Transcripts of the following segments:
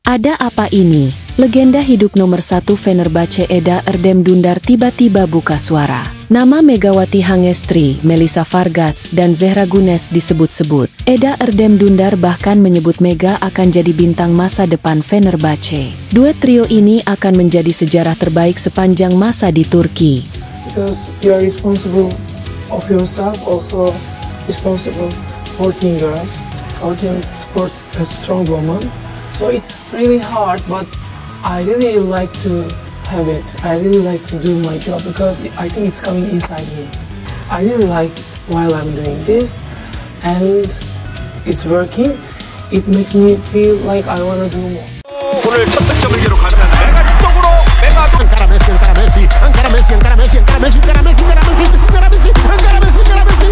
Ada apa ini? Legenda hidup nomor 1 Fenerbahce Eda Erdem Dündar tiba-tiba buka suara. Nama Megawati Hangestri, Melissa Vargas, dan Zehra Gunes disebut-sebut. Eda Erdem Dündar bahkan menyebut Mega akan jadi bintang masa depan Fenerbahce. Duet trio ini akan menjadi sejarah terbaik sepanjang masa di Turki. Because you are responsible of yourself, also responsible for team girls. Our team sport a strong woman. So it's really hard, but I really like to have it. I really like to do my job because I think it's coming inside me. I really like while I'm doing this and it's working. It makes me feel like I want to do more. 오늘 첫 득점을 기록하는 메가 쪽으로 메가 안카라 메시 안카라 메시 안카라 메시 안카라 메시 안카라 메시 안카라 메시 안카라 메시 안카라 메시 안카라 메시 안카라 메시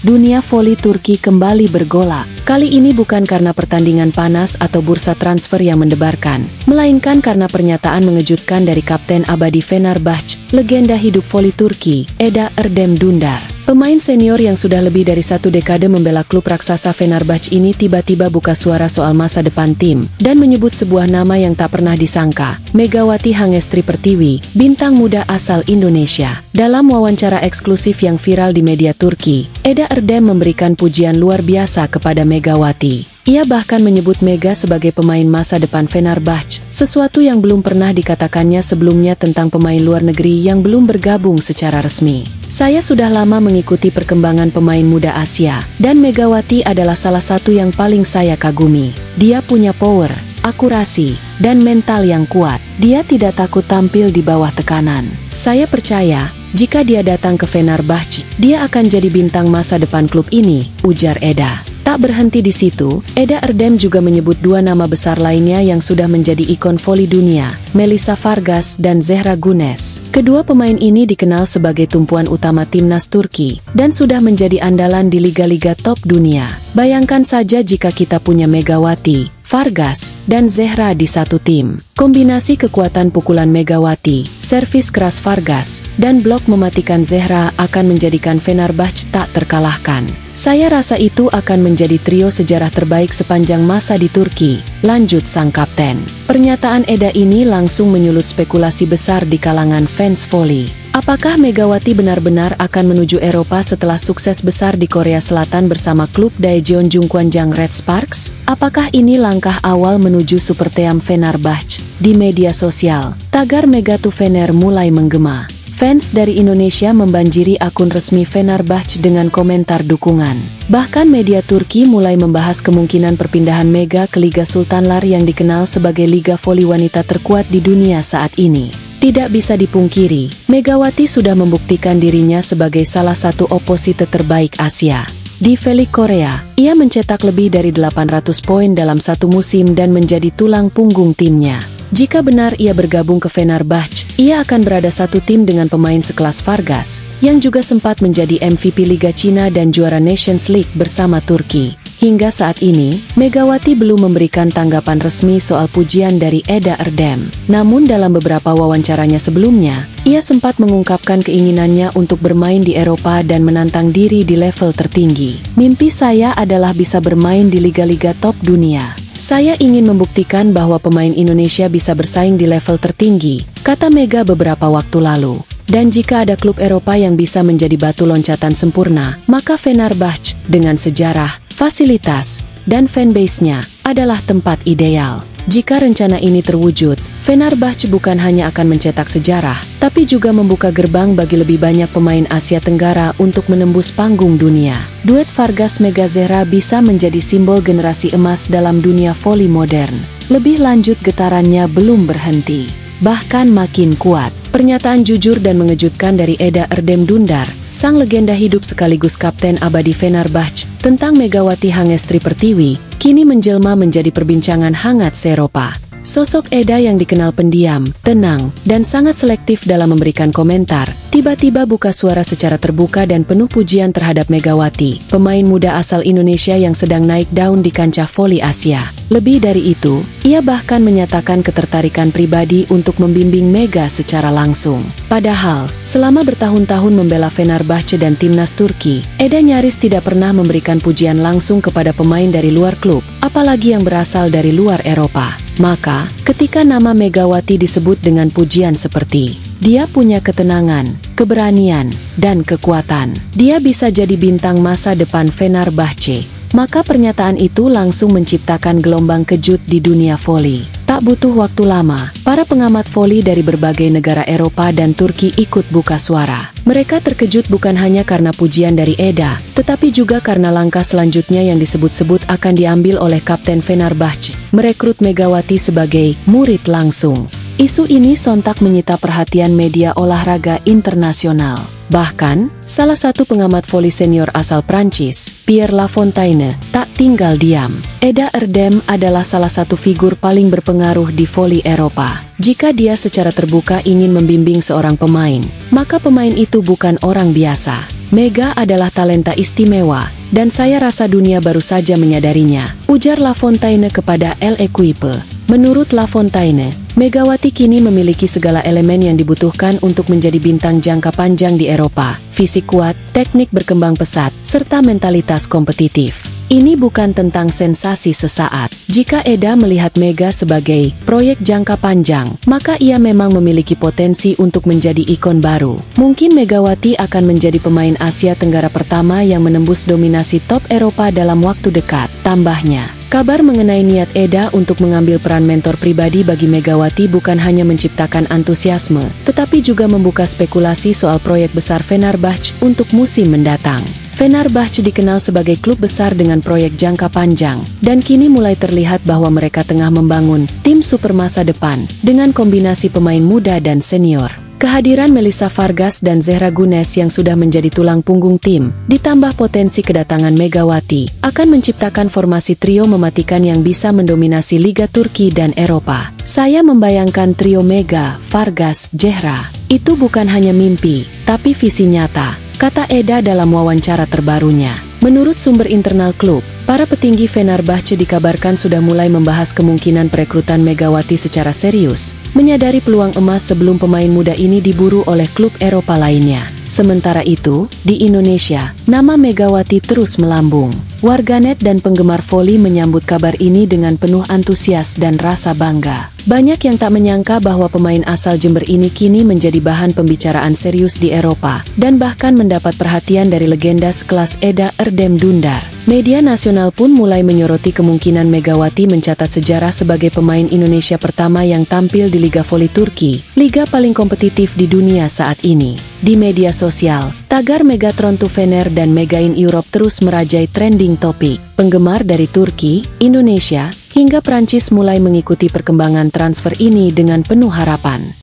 Dunia voli Turki kembali bergolak. Kali ini bukan karena pertandingan panas atau bursa transfer yang mendebarkan, melainkan karena pernyataan mengejutkan dari kapten abadi Fenerbahce, legenda hidup voli Turki, Eda Erdem Dündar. Pemain senior yang sudah lebih dari 1 dekade membela klub raksasa Fenerbahce ini tiba-tiba buka suara soal masa depan tim, dan menyebut sebuah nama yang tak pernah disangka, Megawati Hangestri Pertiwi, bintang muda asal Indonesia. Dalam wawancara eksklusif yang viral di media Turki, Eda Erdem memberikan pujian luar biasa kepada Megawati. Ia bahkan menyebut Mega sebagai pemain masa depan Fenerbahce, sesuatu yang belum pernah dikatakannya sebelumnya tentang pemain luar negeri yang belum bergabung secara resmi. Saya sudah lama mengikuti perkembangan pemain muda Asia, dan Megawati adalah salah satu yang paling saya kagumi. Dia punya power, akurasi, dan mental yang kuat. Dia tidak takut tampil di bawah tekanan. Saya percaya, jika dia datang ke Fenerbahce, dia akan jadi bintang masa depan klub ini, ujar Eda. Tak berhenti di situ, Eda Erdem juga menyebut 2 nama besar lainnya yang sudah menjadi ikon voli dunia, Melissa Vargas dan Zehra Gunes. Kedua pemain ini dikenal sebagai tumpuan utama timnas Turki, dan sudah menjadi andalan di liga-liga top dunia. Bayangkan saja jika kita punya Megawati, Vargas, dan Zehra di satu tim. Kombinasi kekuatan pukulan Megawati, servis keras Vargas, dan blok mematikan Zehra akan menjadikan Fenerbahce tak terkalahkan. Saya rasa itu akan menjadi trio sejarah terbaik sepanjang masa di Turki, lanjut sang kapten. Pernyataan Eda ini langsung menyulut spekulasi besar di kalangan fans voli. Apakah Megawati benar-benar akan menuju Eropa setelah sukses besar di Korea Selatan bersama klub Daejeon Jungkwanjang Red Sparks? Apakah ini langkah awal menuju Superteam Fenerbahce? Di media sosial, tagar Mega to Fener mulai menggema. Fans dari Indonesia membanjiri akun resmi Fenerbahce dengan komentar dukungan. Bahkan media Turki mulai membahas kemungkinan perpindahan Mega ke Liga Sultanlar yang dikenal sebagai liga voli wanita terkuat di dunia saat ini. Tidak bisa dipungkiri, Megawati sudah membuktikan dirinya sebagai salah satu oposite terbaik Asia. Di V-League Korea, ia mencetak lebih dari 800 poin dalam satu musim dan menjadi tulang punggung timnya. Jika benar ia bergabung ke Fenerbahce, ia akan berada satu tim dengan pemain sekelas Vargas, yang juga sempat menjadi MVP Liga Cina dan juara Nations League bersama Turki. Hingga saat ini, Megawati belum memberikan tanggapan resmi soal pujian dari Eda Erdem. Namun dalam beberapa wawancaranya sebelumnya, ia sempat mengungkapkan keinginannya untuk bermain di Eropa dan menantang diri di level tertinggi. Mimpi saya adalah bisa bermain di liga-liga top dunia. Saya ingin membuktikan bahwa pemain Indonesia bisa bersaing di level tertinggi, kata Mega beberapa waktu lalu. Dan jika ada klub Eropa yang bisa menjadi batu loncatan sempurna, maka Fenerbahce, dengan sejarah, fasilitas, dan fanbase-nya, adalah tempat ideal. Jika rencana ini terwujud, Fenerbahce bukan hanya akan mencetak sejarah, tapi juga membuka gerbang bagi lebih banyak pemain Asia Tenggara untuk menembus panggung dunia. Duet Vargas Mega Zehra bisa menjadi simbol generasi emas dalam dunia voli modern. Lebih lanjut, getarannya belum berhenti, bahkan makin kuat. Pernyataan jujur dan mengejutkan dari Eda Erdem Dündar, sang legenda hidup sekaligus kapten abadi Fenerbahce, tentang Megawati Hangestri Pertiwi, kini menjelma menjadi perbincangan hangat se-Eropa. Sosok Eda yang dikenal pendiam, tenang, dan sangat selektif dalam memberikan komentar, tiba-tiba buka suara secara terbuka dan penuh pujian terhadap Megawati, pemain muda asal Indonesia yang sedang naik daun di kancah voli Asia. Lebih dari itu, ia bahkan menyatakan ketertarikan pribadi untuk membimbing Mega secara langsung. Padahal, selama bertahun-tahun membela Fenerbahce dan timnas Turki, Eda nyaris tidak pernah memberikan pujian langsung kepada pemain dari luar klub, apalagi yang berasal dari luar Eropa. Maka, ketika nama Megawati disebut dengan pujian seperti dia punya ketenangan, keberanian, dan kekuatan, dia bisa jadi bintang masa depan Fenerbahce, maka pernyataan itu langsung menciptakan gelombang kejut di dunia voli. Tak butuh waktu lama, para pengamat voli dari berbagai negara Eropa dan Turki ikut buka suara. Mereka terkejut bukan hanya karena pujian dari Eda, tetapi juga karena langkah selanjutnya yang disebut-sebut akan diambil oleh Kapten Fenerbahce, merekrut Megawati sebagai murid langsung. Isu ini sontak menyita perhatian media olahraga internasional. Bahkan, salah satu pengamat voli senior asal Prancis, Pierre Lafontaine, tak tinggal diam. Eda Erdem adalah salah satu figur paling berpengaruh di voli Eropa. Jika dia secara terbuka ingin membimbing seorang pemain, maka pemain itu bukan orang biasa. Mega adalah talenta istimewa, dan saya rasa dunia baru saja menyadarinya, ujar Lafontaine kepada L'Equipe. Menurut Lafontaine, Megawati kini memiliki segala elemen yang dibutuhkan untuk menjadi bintang jangka panjang di Eropa: fisik kuat, teknik berkembang pesat, serta mentalitas kompetitif. Ini bukan tentang sensasi sesaat. Jika Eda melihat Mega sebagai proyek jangka panjang, maka ia memang memiliki potensi untuk menjadi ikon baru. Mungkin Megawati akan menjadi pemain Asia Tenggara pertama yang menembus dominasi top Eropa dalam waktu dekat, tambahnya. Kabar mengenai niat Eda untuk mengambil peran mentor pribadi bagi Megawati bukan hanya menciptakan antusiasme, tetapi juga membuka spekulasi soal proyek besar Fenerbahce untuk musim mendatang. Fenerbahce dikenal sebagai klub besar dengan proyek jangka panjang, dan kini mulai terlihat bahwa mereka tengah membangun tim super masa depan dengan kombinasi pemain muda dan senior. Kehadiran Melissa Vargas dan Zehra Gunes yang sudah menjadi tulang punggung tim, ditambah potensi kedatangan Megawati, akan menciptakan formasi trio mematikan yang bisa mendominasi Liga Turki dan Eropa. Saya membayangkan trio Mega, Vargas, Zehra. Itu bukan hanya mimpi, tapi visi nyata, kata Eda dalam wawancara terbarunya. Menurut sumber internal klub, para petinggi Fenerbahce dikabarkan sudah mulai membahas kemungkinan perekrutan Megawati secara serius, menyadari peluang emas sebelum pemain muda ini diburu oleh klub Eropa lainnya. Sementara itu, di Indonesia, nama Megawati terus melambung. Warganet dan penggemar voli menyambut kabar ini dengan penuh antusias dan rasa bangga. Banyak yang tak menyangka bahwa pemain asal Jember ini kini menjadi bahan pembicaraan serius di Eropa, dan bahkan mendapat perhatian dari legenda sekelas Eda Erdem Dundar. Media nasional pun mulai menyoroti kemungkinan Megawati mencatat sejarah sebagai pemain Indonesia pertama yang tampil di Liga Voli Turki, liga paling kompetitif di dunia saat ini. Di media sosial, tagar Megatron to Fener dan Mega in Europe terus merajai trending topik. Penggemar dari Turki, Indonesia, hingga Prancis mulai mengikuti perkembangan transfer ini dengan penuh harapan.